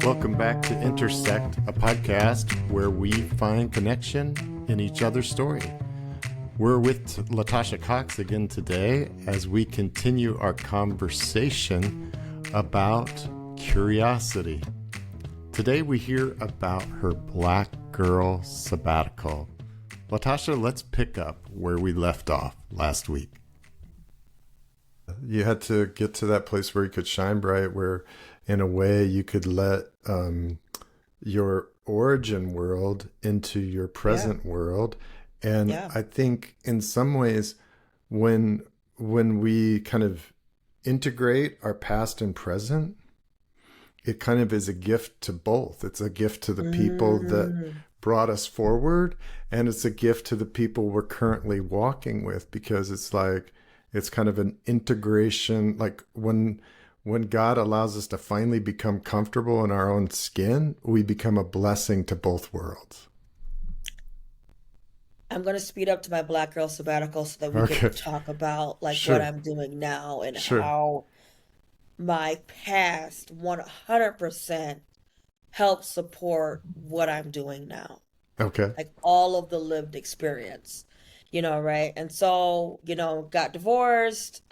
Welcome back to Intersect, a podcast where we find connection in each other's story. We're with Latosha Cox again today as we continue our conversation about curiosity. Today we hear about her Black Girl Sabbatical. Latosha, let's pick up where we left off last week. You had to get to that place where you could shine bright, where in a way you could let your origin world into your present world. And I think in some ways when we kind of integrate our past and present, it kind of is a gift to both. It's a gift to the people that brought us forward, and it's a gift to the people we're currently walking with, because it's like, it's kind of an integration. Like when God allows us to finally become comfortable in our own skin, we become a blessing to both worlds. I'm going to speed up to my Black Girl Sabbatical so that we can talk about what I'm doing now and how my past 100% helps support what I'm doing now. Okay. Like all of the lived experience, right? And so, got divorced.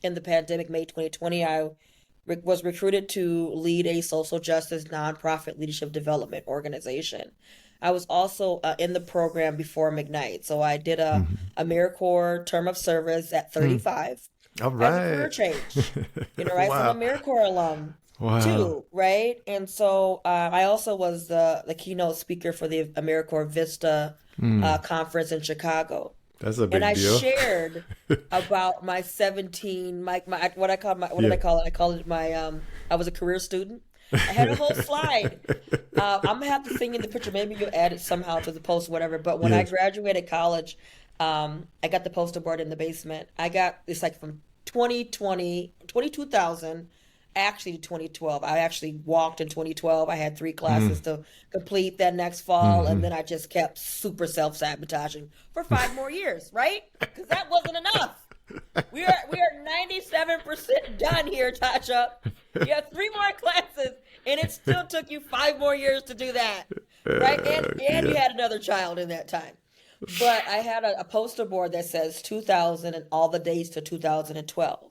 In the pandemic, May 2020, I was recruited to lead a social justice nonprofit leadership development organization. I was also in the program before McKnight. So I did a AmeriCorps term of service at 35. All right. As a career change, right? Wow. So I'm an AmeriCorps alum too, right? And so I also was the keynote speaker for the AmeriCorps Vista conference in Chicago. That's a big deal. And I shared about my 17, did I call it? I called it my, I was a career student. I had a whole slide. I'm going to have to sing in the picture. Maybe you'll add it somehow to the post, whatever. But when I graduated college, I got the poster board in the basement. It's like from 22,000, actually to 2012. I actually walked in 2012. I had 3 classes to complete that next fall. And then I just kept super self-sabotaging for 5 more years, right? Because that wasn't enough. We are 97% done here, Tasha. You have 3 more classes, and it still took you 5 more years to do that, right? And you had another child in that time. But I had a poster board that says 2000 and all the days to 2012.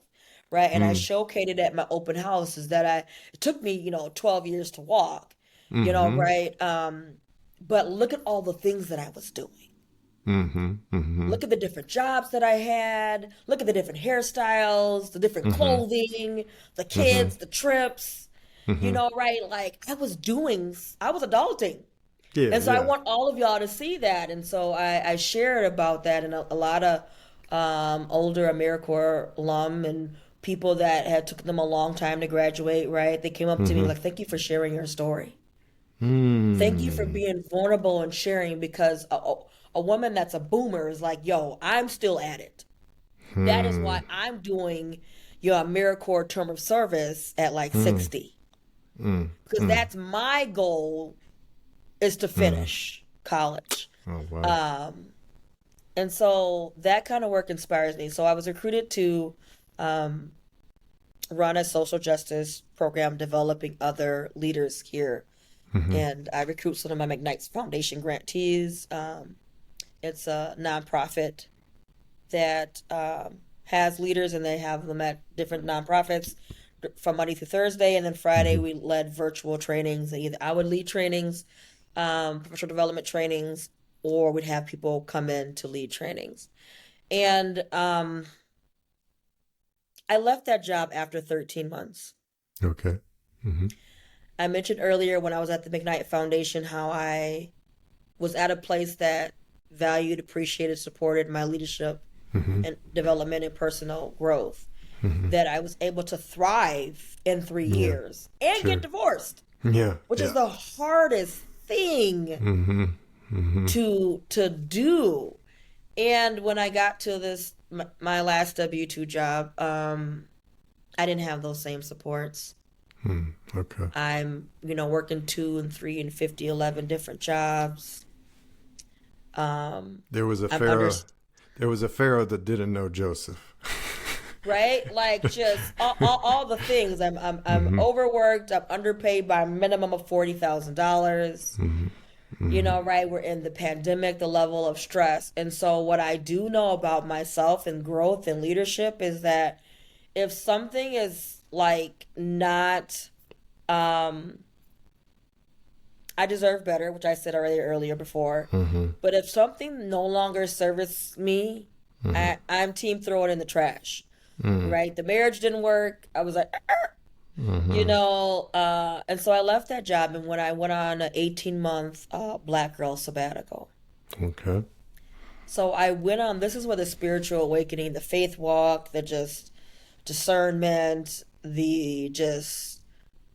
Right. And I showcased it at my open houses that it took me, 12 years to walk, right. But look at all the things that I was doing. Look at the different jobs that I had. Look at the different hairstyles, the different clothing, the kids, the trips, right. Like I was adulting. Yeah, and so I want all of y'all to see that. And so I shared about that, and a lot of older AmeriCorps alum and people that had took them a long time to graduate, right? They came up to me like, thank you for sharing your story. Thank you for being vulnerable and sharing, because a woman that's a boomer is like, yo, I'm still at it. That is why I'm doing your AmeriCorps term of service at 60. Because that's my goal, is to finish college. Oh, wow. And so that kind of work inspires me. So I was recruited to run a social justice program developing other leaders here. And I recruit some of my McKnight's Foundation grantees. It's a nonprofit that has leaders, and they have them at different nonprofits from Monday through Thursday. And then Friday we led virtual trainings. Either I would lead trainings, professional development trainings, or we'd have people come in to lead trainings. And I left that job after 13 months. Okay. I mentioned earlier when I was at the McKnight Foundation how I was at a place that valued, appreciated, supported my leadership and development and personal growth, that I was able to thrive in 3 years and get divorced, which is the hardest thing to do. And when I got to my last W-2 job, I didn't have those same supports. Okay. I'm, working 2 and 3 and 50, 11 different jobs. There was a pharaoh that didn't know Joseph. right? Like just all the things. I'm Mm-hmm. overworked. I'm underpaid by a minimum of $40,000. Mm-hmm. You Mm-hmm. know, right? We're in the pandemic, the level of stress. And so what I do know about myself and growth and leadership is that if something is like not um I deserve better, which I said already earlier before. Mm-hmm. But if something no longer serves me, Mm-hmm. I'm team throw it in the trash. Mm-hmm. Right? The marriage didn't work. I was like, Mm-hmm. and so I left that job and when I went on an 18-month Black Girl Sabbatical. Okay. So I went on, this is where the spiritual awakening, the faith walk, the just discernment, the just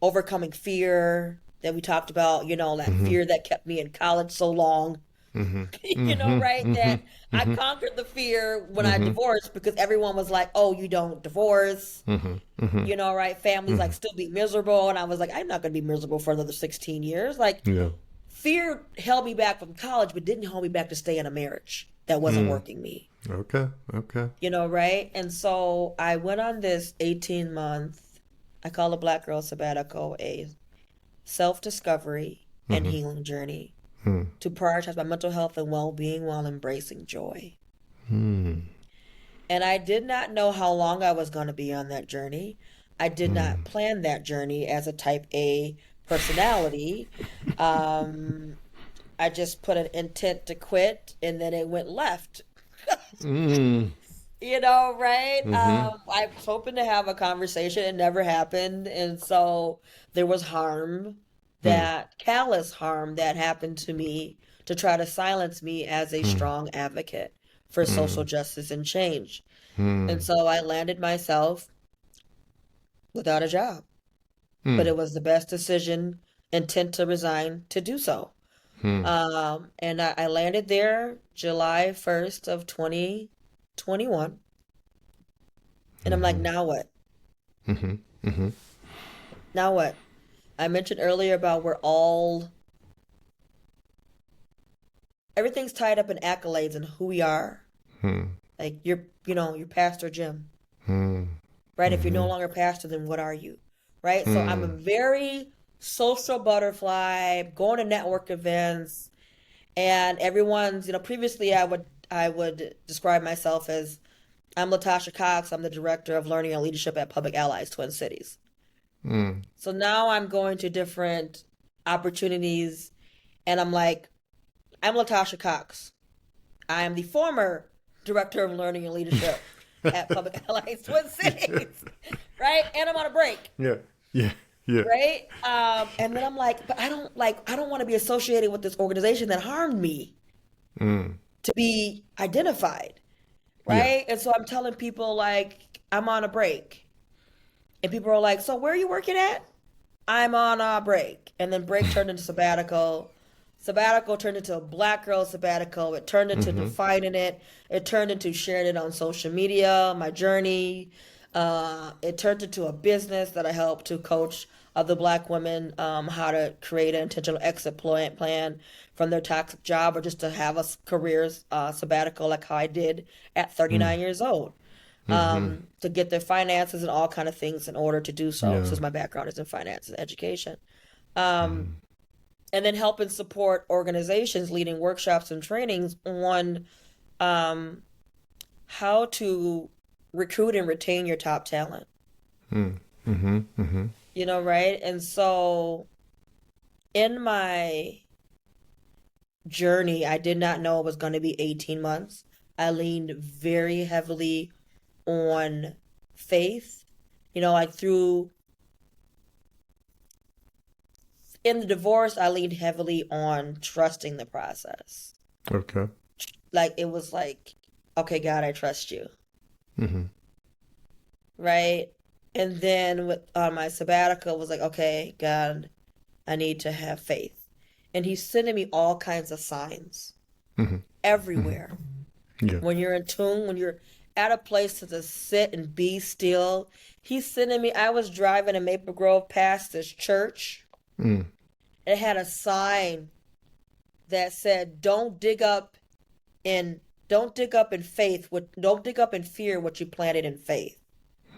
overcoming fear that we talked about, that Mm-hmm. fear that kept me in college so long, Mm-hmm. Mm-hmm. right? Mm-hmm. That I conquered the fear when I Mm-hmm. divorced because everyone was like, oh, you don't divorce, Mm-hmm. Mm-hmm. right? Families Mm-hmm. like still be miserable. And I was like, I'm not going to be miserable for another 16 years. Like, Yeah. fear held me back from college, but didn't hold me back to stay in a marriage that wasn't Mm. working me. Okay. Okay. Right? And so I went on this 18-month, I call it Black Girl Sabbatical, a self-discovery and Mm-hmm. healing journey Mm. to prioritize my mental health and well-being while embracing joy. Mm. And I did not know how long I was going to be on that journey. I did not Mm. plan that journey as a type A personality. Um, I just put an intent to quit and then it went left. Mm. Right? Mm-hmm. I was hoping to have a conversation. It never happened. And so there was Mm. callous harm that happened to me to try to silence me as a Mm. strong advocate for social Mm. justice and change. And Mm. so I landed myself without a job. But Mm. it was the best decision, intent to resign to do so. Mm. And I landed there July 1st of 2021. And I'm like, Mm-hmm. now what? Mm-hmm. Mm-hmm. Now what? I mentioned earlier about everything's tied up in accolades and who we are. Mm. Like you're Pastor Jim, Mm. right? If you're no Mm-hmm. longer pastor, then what are you? Right? So I'm a Mm. very social butterfly, going to network events, and everyone's, previously I would describe myself as I'm Latosha Cox. I'm the director of learning and leadership at Public Allies Twin Cities. Mm. So now I'm going to different opportunities and I'm like, I'm Latosha Cox. I am the former director of learning and leadership at Public Allies Twin Cities, right? And I'm on a break, Yeah. Yeah. Yeah. right? And then I'm like, but I don't want to be associated with this organization that harmed me Mm. to be identified, Yeah. right? And so I'm telling people like I'm on a break. And people are like, so where are you working at? I'm on a break. And then break turned into sabbatical. Sabbatical turned into a Black Girl Sabbatical. It turned into Mm-hmm. defining it. It turned into sharing it on social media, my journey. It turned into a business that I help to coach other Black women how to create an intentional exit plan from their toxic job or just to have a career sabbatical like how I did at Mm. 39 years old, Mm-hmm. to get their finances and all kind of things in order to do so, Yeah. since my background is in finance and education. Um, Mm. and then help and support organizations leading workshops and trainings on um, how to recruit and retain your top talent. Mm. Mm-hmm. Mm-hmm. Right? And so in my journey, I did not know it was going to be 18 months. I leaned very heavily on faith, like through in the divorce, I leaned heavily on trusting the process. Okay. Like it was like, okay, God, I trust you, Mm-hmm. right? And then on my sabbatical, was like, okay, God, I need to have faith, and He's sending me all kinds of signs Mm-hmm. Mm-hmm. everywhere. Yeah. When you're in tune, when you're at a place to just sit and be still, He's sending me. I was driving in Maple Grove past this church. Mm. It had a sign that said, don't dig up in faith, don't dig up in fear what you planted in faith.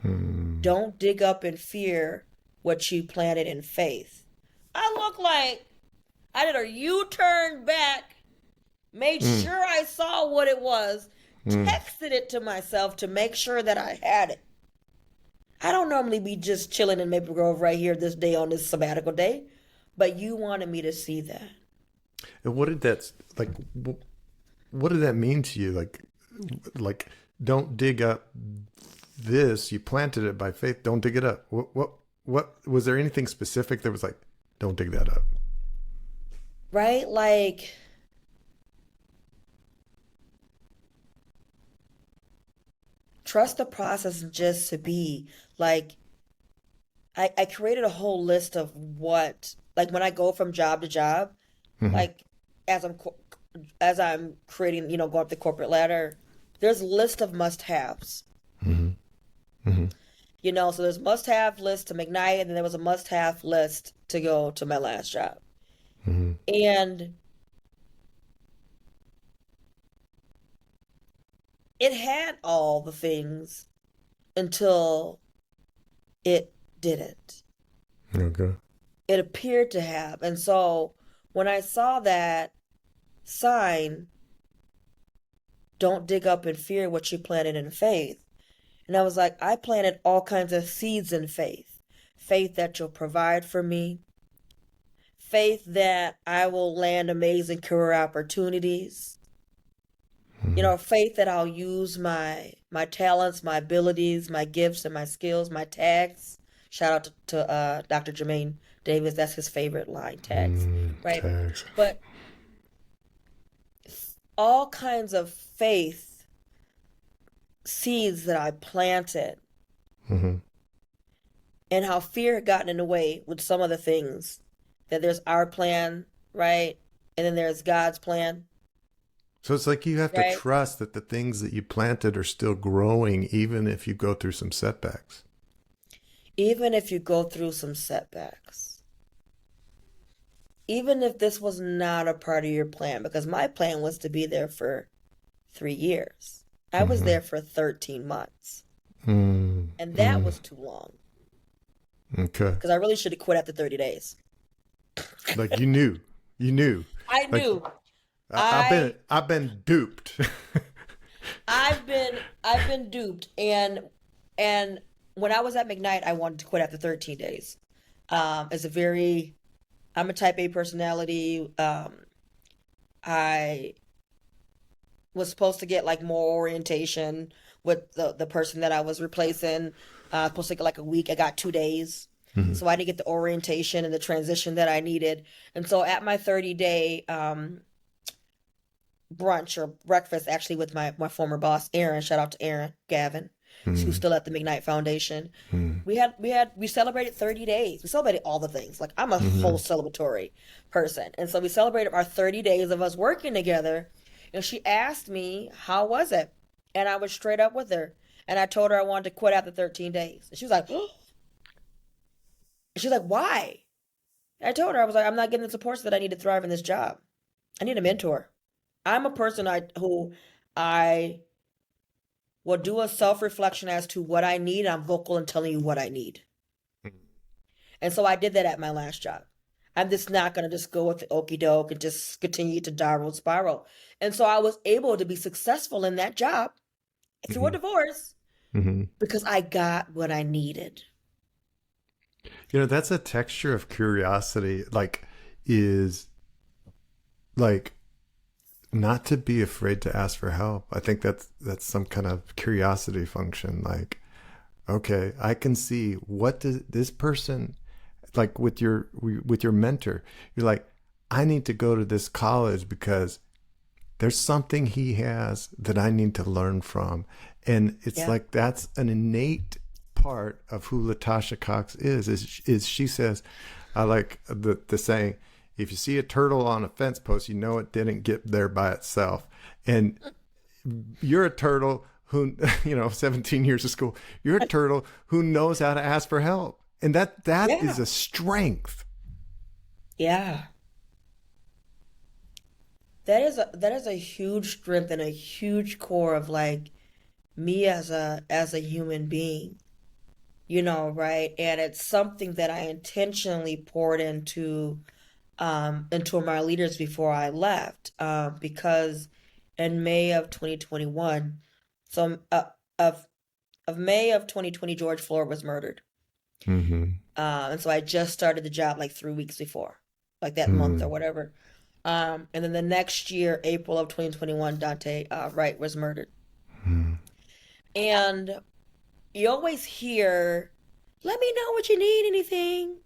Don't dig up in fear what you planted in faith. I look like I did a U-turn back, made Mm. sure I saw what it was, Mm. texted it to myself to make sure that I had it. I don't normally be just chilling in Maple Grove right here this day on this sabbatical day, but you wanted me to see that. And what did that like? What did that mean to you? Like, don't dig up this. You planted it by faith. Don't dig it up. What was there anything specific that was like, don't dig that up? Right? Like, trust the process just to be. Like, I created a whole list of what, like, when I go from job to job, Mm-hmm. like, as as I'm creating, going up the corporate ladder, there's a list of must-haves. Mm-hmm. Mm-hmm. So there's must-have list to McKnight, and then there was a must-have list to go to my last job. Mm-hmm. And it had all the things until it didn't. Okay. It appeared to have. And so when I saw that sign, don't dig up in fear what you planted in faith. And I was like, I planted all kinds of seeds in faith. Faith that you'll provide for me. Faith that I will land amazing career opportunities. Mm-hmm. Faith that I'll use my talents, my abilities, my gifts, and my skills, my tags. Shout out to Dr. Jermaine Davis. That's his favorite line, tags, right? Tags. But all kinds of faith seeds that I planted, Mm-hmm. and how fear had gotten in the way with some of the things. That there's our plan, right? And then there's God's plan, So it's like you have to right? trust that the things that you planted are still growing, even if you go through some setbacks. Even if you go through some setbacks, even if this was not a part of your plan, because my plan was to be there for 3 years. I was Mm-hmm. there for 13 months, and that Mm-hmm. was too long Okay. because I really should have quit after 30 days. Like you knew. I Like knew. I've been I I've been duped. I've been duped, and when I was at McKnight, I wanted to quit after 13 days. It's a very I'm a type A personality. I was supposed to get like more orientation with the person that I was replacing. Supposed to get like a week. I got 2 days. Mhm. So I didn't get the orientation and the transition that I needed. And so at my 30-day brunch or breakfast, actually with my former boss, Aaron, shout out to Aaron Gavin, who's Mhm. still at the McKnight Foundation. Mhm. We celebrated 30 days. We celebrated all the things. Like I'm a whole Mhm. celebratory person. And so we celebrated our 30 days of us working together. And she asked me, how was it? And I was straight up with her. And I told her I wanted to quit after 13 days. And she was like, she's like, why? And I told her, I was like, I'm not getting the supports that I need to thrive in this job. I need a mentor. I'm a person who I will do a self-reflection as to what I need. I'm vocal in telling you what I need. And so I did that at my last job. I'm just not going to just go with the okey doke and just continue to downward spiral. And so I was able to be successful in that job through a Mhm. divorce Mhm. because I got what I needed. That's a texture of curiosity, is like not to be afraid to ask for help. I think that's some kind of curiosity function. Like, okay, I can see what does this person like with your mentor. You're like, I need to go to this college because there's something he has that I need to learn from. And it's Yeah. like that's an innate part of who Latosha Cox is she says, I like the saying, if you see a turtle on a fence post, you know it didn't get there by itself. And you're a turtle who, 17 years of school, you're a turtle who knows how to ask for help. And that is Yeah. a strength. Yeah. That is a huge strength and a huge core of like me as a human being. right? And it's something that I intentionally poured into my leaders before I left, because in May of 2021, so of May of 2020, George Floyd was murdered. Mm-hmm. And so I just started the job like 3 weeks before, like that month or Mm. whatever. And then the next year, April of 2021, Dante Wright was murdered. Mm. And you always hear, let me know what you need, anything.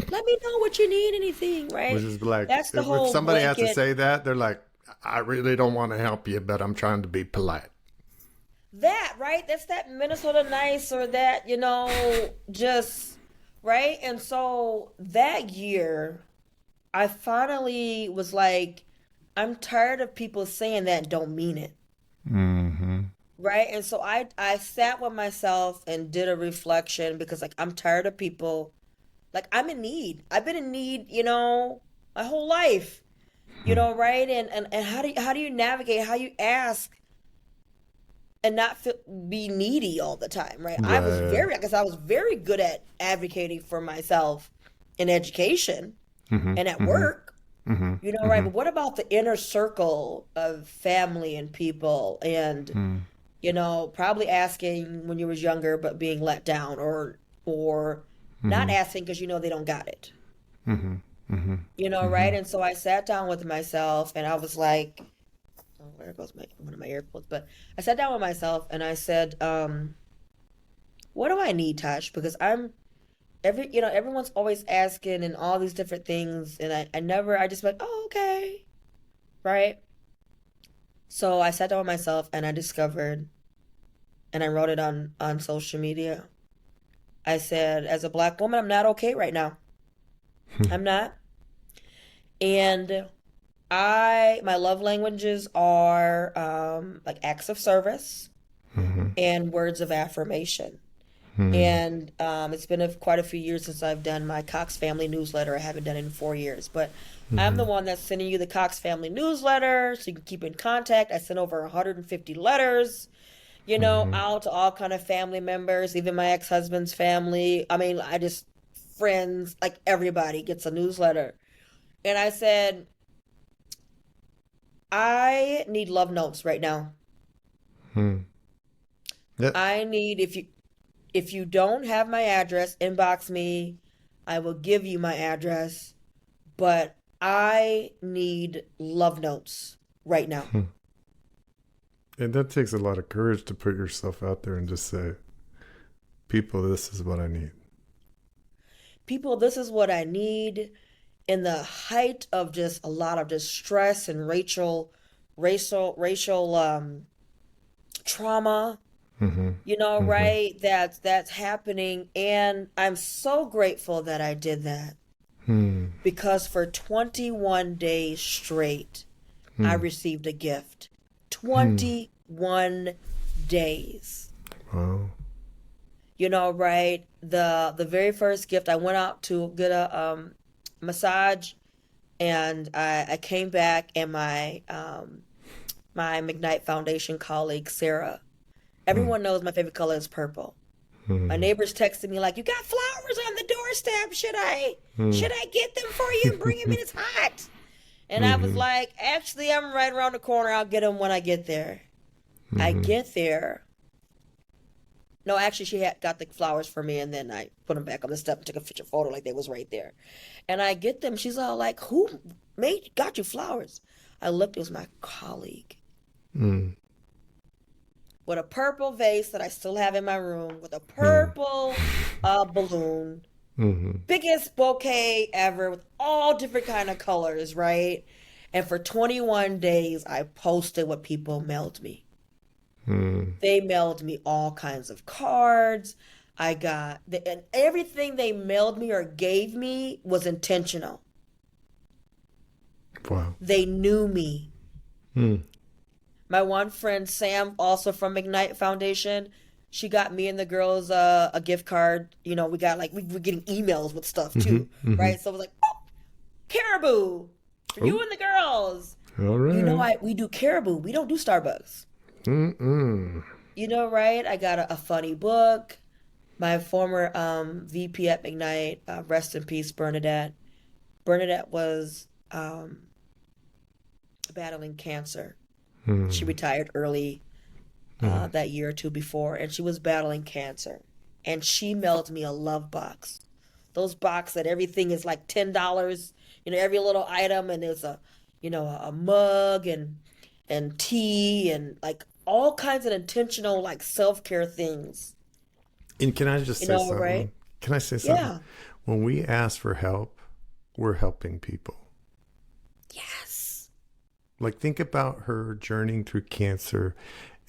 Let me know what you need, anything, Which right? is like, That's the if whole somebody has to blanket. say that, they're like, I really don't want to help you, but I'm trying to be polite. That, right? That's that Minnesota nice or that, just, right? And so that year, I finally was like, I'm tired of people saying that and don't mean it. Mm-hmm. Right. And so I sat with myself and did a reflection because like I'm tired of people like I'm in need. I've been in need, my whole life, right? And how do you navigate, how you ask and not feel, be needy all the time, right? Right. I guess I was very good at advocating for myself in education Mm-hmm. and at Mm-hmm. work, Mm-hmm. right? Mm-hmm. But what about the inner circle of family and people and, Mm. probably asking when you was younger, but being let down or not Mm-hmm. asking because they don't got it, Mm-hmm. Mm-hmm. right? Mm-hmm. And so I sat down with myself and I was like, oh, where goes one of my AirPods? But I sat down with myself and I said, what do I need, Tosh? Because everyone's always asking and all these different things, and I just like, oh, okay, right? So I sat down with myself and I discovered, and I wrote it on social media. I said, as a Black woman, I'm not okay right now. I'm not. And my love languages are like acts of service Mm-hmm. and words of affirmation. Mm-hmm. And it's been quite a few years since I've done my Cox Family newsletter. I haven't done it in 4 years, but I'm Mm-hmm. the one that's sending you the Cox Family newsletter so you can keep in contact. I sent over 150 letters, Mm-hmm. out to all kind of family members, even my ex-husband's family. I mean, I just friends, like everybody gets a newsletter. And I said, I need love notes right now. Mm. Yeah. I need if you don't have my address, inbox me. I will give you my address, but I need love notes right now. Hmm. And that takes a lot of courage to put yourself out there and just say, people, this is what I need. People, this is what I need in the height of just a lot of just stress and racial trauma, Mm-hmm. Mm-hmm. right? That's happening, and I'm so grateful that I did that Hmm. because for 21 days straight, I Hmm. received a gift. Hmm. 21 days. Wow. Right? The very first gift, I went out to get a massage, and I came back, and my McKnight Foundation colleague Sarah, Hmm. everyone knows my favorite color is purple. My Hmm. neighbors texted me like, "You got flowers on the doorstep. Should I Hmm. should I get them for you and bring them in? It's hot." And I was Mm-hmm. like, "Actually, I'm right around the corner. I'll get them when I get there." I Mm-hmm. get there. No, actually, she had got the flowers for me, and then I put them back on the step and took a picture photo like they was right there. And I get them. She's all like, "Who got you flowers?" I looked. It was my colleague Mm. with a purple vase that I still have in my room with a Mm. purple balloon, Mm-hmm. biggest bouquet ever with all different kind of colors, right? And for 21 days, I posted what people mailed me. Mm. They mailed me all kinds of cards. And everything they mailed me or gave me was intentional. Wow. They knew me. Mm. My one friend, Sam, also from McKnight Foundation, she got me and the girls a gift card. We got like, we were getting emails with stuff Mm-hmm. too, Mm-hmm. right? So it was like, oh, Caribou for you Oh, and the girls. all right. We do Caribou. We don't do Starbucks. Mm-mm. Right? I got a funny book. My former VP at McKnight, rest in peace, Bernadette. Bernadette was battling cancer. She Mm. retired early Mm. that year or two before, and she was battling cancer. And she mailed me a love box. Those box that everything is like $10, every little item, and there's a mug and tea and like all kinds of intentional like self-care things. And can I just say Right? something? Can I say something? Yeah. When we ask for help, we're helping people. Yes. Like, think about her journeying through cancer,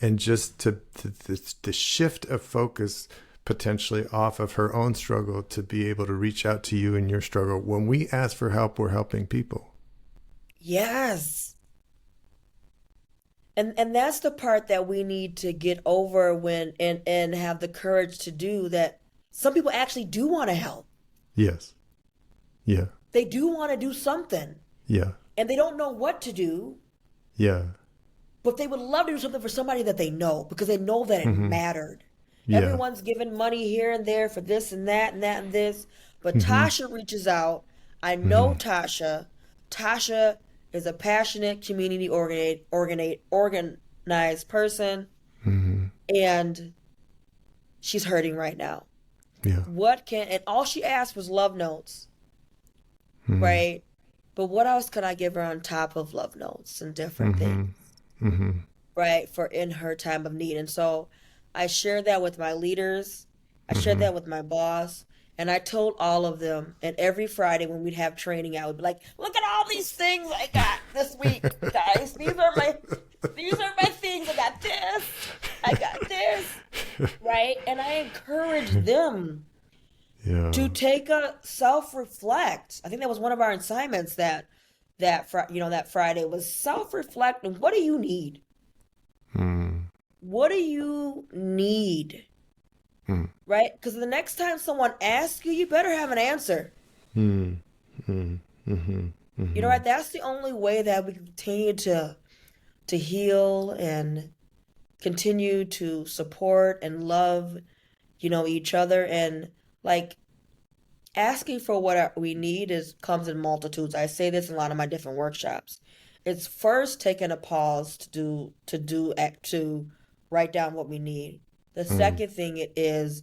and just to shift of focus potentially off of her own struggle to be able to reach out to you in your struggle. When we ask for help, we're helping people. Yes. And that's the part that we need to get over when and have the courage to do that. Some people actually do want to help. Yes. Yeah. They do want to do something. Yeah. And they don't know what to do, Yeah. but they would love to do something for somebody that they know because they know that it mattered. Yeah. Everyone's giving money here and there for this and that and that and this. But Tasha reaches out. I know Tasha. Tasha is a passionate, community organized person. And she's hurting right now. Yeah. And all she asked was love notes. Right? But what else could I give her on top of love notes and different things? Right? For in her time of need. And so I shared that with my leaders. I shared that with my boss. And I told all of them, and every Friday when we'd have training, I would be like, look at all these things I got this week, guys. These are my things. I got this. Right? And I encouraged them to take a self-reflect. I think that was one of our assignments that Friday was self-reflect. And what do you need? What do you need? Right? Because the next time someone asks you, you better have an answer. Right? That's the only way that we continue to heal and continue to support and love, each other. And like asking for what we need comes in multitudes. I say this in a lot of my different workshops. It's first taking a pause to write down what we need. The second thing it is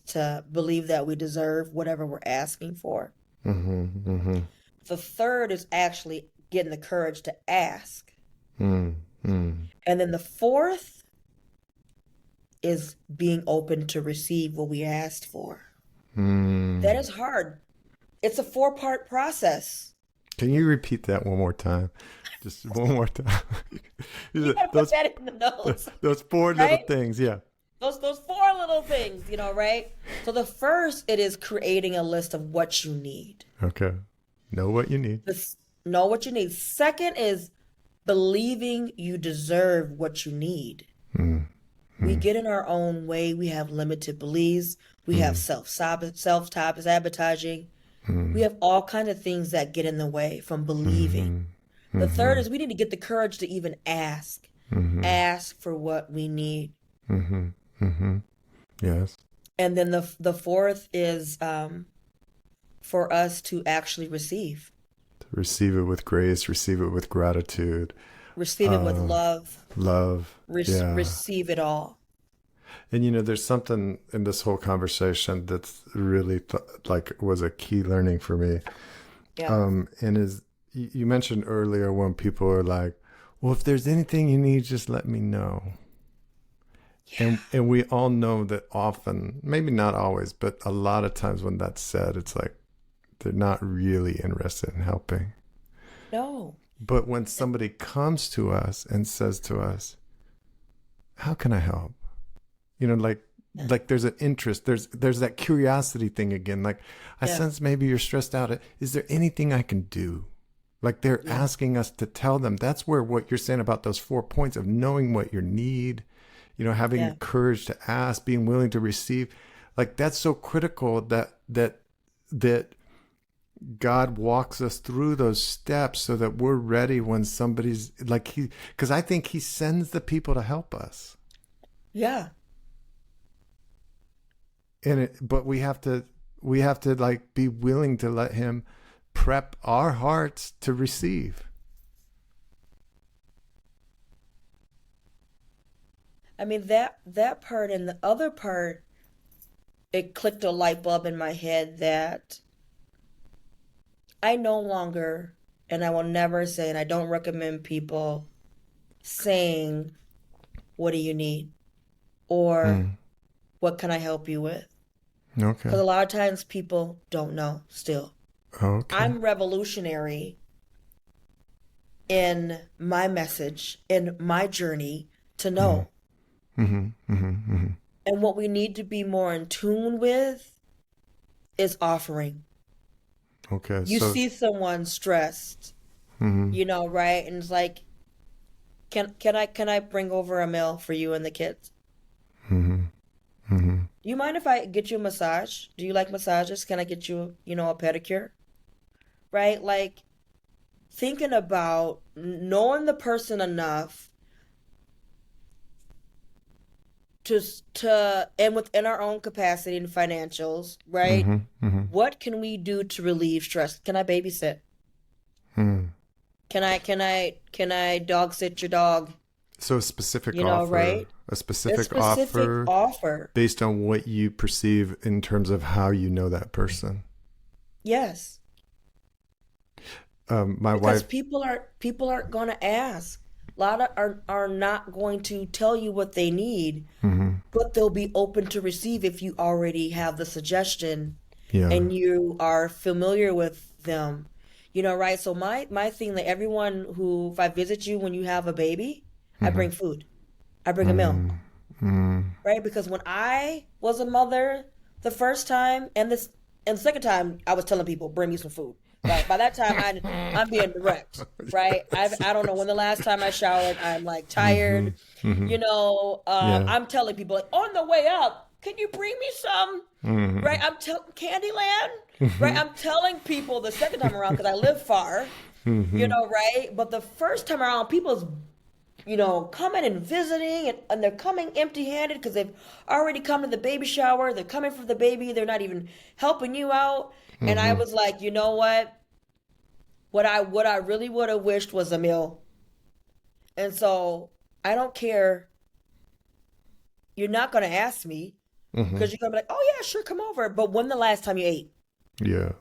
to believe that we deserve whatever we're asking for. The third is actually getting the courage to ask. And then the fourth is being open to receive what we asked for. That is hard. It's a 4-part process. Can you repeat that one more time? Just one more time. You gotta put that in the notes. Those 4 little things, yeah. Those 4 little things, right? So the first, it is creating a list of what you need. Okay. Know what you need. Know what you need. Second is believing you deserve what you need. We get in our own way. We have limited beliefs. We have self-sabotaging. We have all kinds of things that get in the way from believing. The third is we need to get the courage to even ask. Ask for what we need. Yes. And then the fourth is for us to actually receive. To receive it with grace, receive it with gratitude. Receive it with love. Love. Receive it all. And there's something in this whole conversation that's really was a key learning for me. Yeah. And you mentioned earlier when people are like, well, if there's anything you need, just let me know. Yeah. And we all know that often, maybe not always, but a lot of times when that's said, it's like they're not really interested in helping. No. But when somebody comes to us and says to us, how can I help? Like there's an interest, there's that curiosity thing again. Like I sense maybe you're stressed out. Is there anything I can do? Like they're asking us to tell them. That's where what you're saying about those 4 points of knowing what you need, having the courage to ask, being willing to receive. Like that's so critical that God walks us through those steps so that we're ready when somebody's because I think he sends the people to help us. Yeah. but we have to like be willing to let him prep our hearts to receive. I mean, that part, and the other part, it clicked a light bulb in my head that I no longer, and I will never say, and I don't recommend people saying, what do you need? Or what can I help you with? Okay. Because a lot of times people don't know still. Okay. I'm revolutionary in my message, in my journey to know. And what we need to be more in tune with is offering. Okay. You see someone stressed, right? And it's like, can I bring over a meal for you and the kids? Do you mind if I get you a massage? Do you like massages? Can I get you, a pedicure? Right? Like thinking about knowing the person enough to and within our own capacity and financials, right? What can we do to relieve stress? Can I babysit? Can I dog sit your dog? So a specific offer, right? a specific offer based on what you perceive in terms of how you know that person. Yes. My Because wife. people aren't going to ask. A lot of are not going to tell you what they need, but they'll be open to receive if you already have the suggestion and you are familiar with them. Right? So my thing, that everyone who, if I visit you when you have a baby, I bring food. I bring a meal. Right? Because when I was a mother the first time and the second time, I was telling people, bring me some food. Right? By that time, I'm being direct, right? I don't know when the last time I showered. I'm like tired, I'm telling people, like, on the way up, can you bring me some? Right? I'm telling Candyland, right? I'm telling people the second time around because I live far, right? But the first time around, people's coming and visiting, and they're coming empty-handed because they've already come to the baby shower. They're coming for the baby. They're not even helping you out. And I was like, you know what? What I really would have wished was a meal. And so I don't care. You're not going to ask me because you're going to be like, oh yeah, sure, come over. But when the last time you ate? Yeah.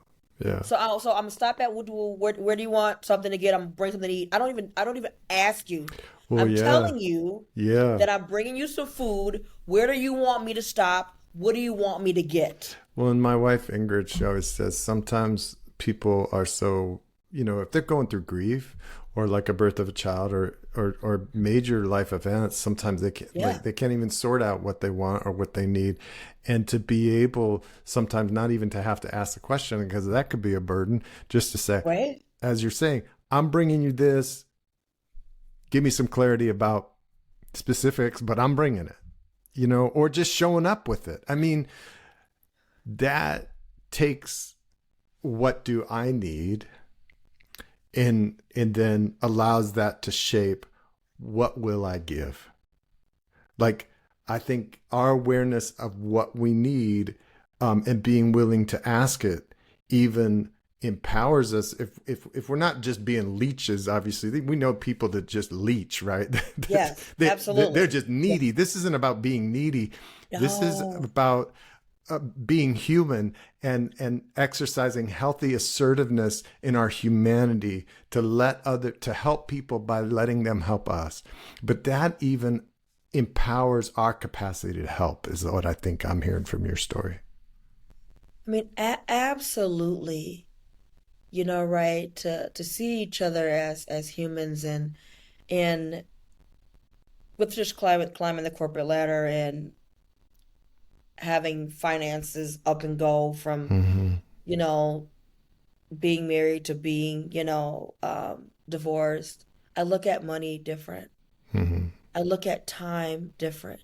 So I'm gonna stop at where do you want something to get? I'm gonna bring something to eat. I don't even ask you. Well, I'm telling you that I'm bringing you some food. Where do you want me to stop? What do you want me to get? Well, and my wife Ingrid, she always says sometimes people are so, if they're going through grief or like a birth of a child or major life events, sometimes they can't they can't even sort out what they want or what they need. And to be able sometimes not even to have to ask the question, because that could be a burden, just to say, right, as you're saying, I'm bringing you this, give me some clarity about specifics, but I'm bringing it, or just showing up with it. I mean, that takes what do I need and then allows that to shape what will I give. Like, I think our awareness of what we need and being willing to ask it even empowers us. If we're not just being leeches, obviously we know people that just leech, right? Yes, absolutely. They're just needy. Yeah. This isn't about being needy. No. This is about being human and exercising healthy assertiveness in our humanity to help people by letting them help us. But that even empowers our capacity to help is what I think I'm hearing from your story. I mean, absolutely. Right? To see each other as humans and with just climbing the corporate ladder and having finances up and go from, being married to being, divorced. I look at money different. I look at time different.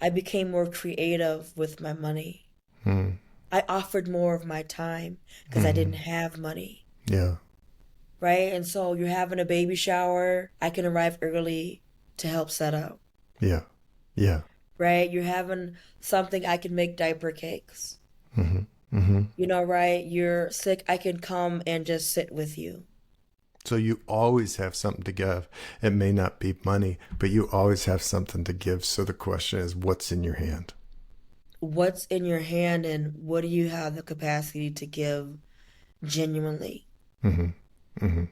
I became more creative with my money. I offered more of my time because I didn't have money. Yeah. Right? And so you're having a baby shower. I can arrive early to help set up. Yeah. Yeah. right? You're having something, I can make diaper cakes. Mm-hmm. You know, right? You're sick, I can come and just sit with you. So you always have something to give. It may not be money, but you always have something to give. So the question is, what's in your hand? What's in your hand, and what do you have the capacity to give genuinely? Mm-hmm. Mm-hmm.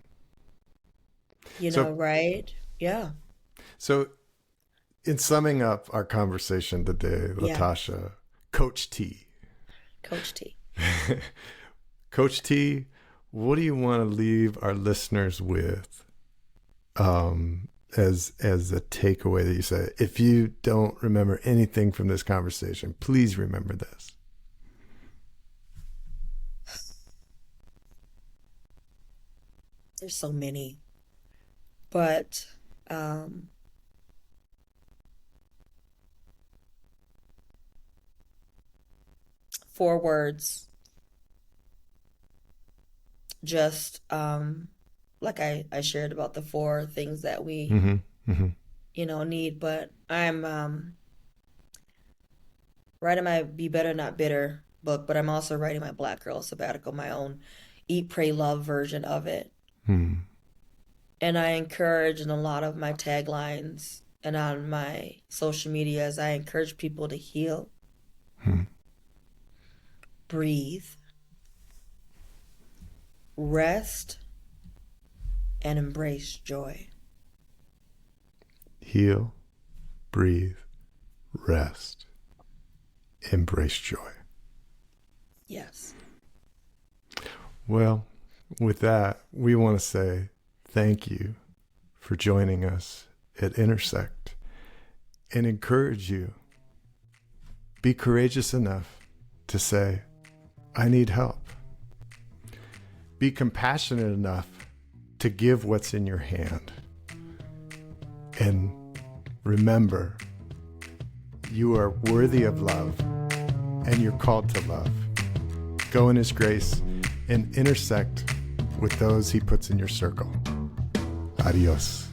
You know, right? Yeah. So in summing up our conversation today, Yeah. Latosha, Coach T. Coach T. Coach T, what do you want to leave our listeners with as a takeaway that you say? If you don't remember anything from this conversation, please remember this. There's so many, but 4 words. Just like I shared about the 4 things that we need, but I'm writing my Be Better Not Bitter book, but I'm also writing my Black Girl Sabbatical, my own Eat, Pray, Love version of it. And I encourage in a lot of my taglines and on my social medias, I encourage people to heal, breathe, rest, and embrace joy. Heal, breathe, rest, embrace joy. Yes. Well, with that, we want to say thank you for joining us at Intersect and encourage you. Be courageous enough to say, I need help. Be compassionate enough to give what's in your hand. And remember, you are worthy of love and you're called to love. Go in His grace and intersect with those He puts in your circle. Adios.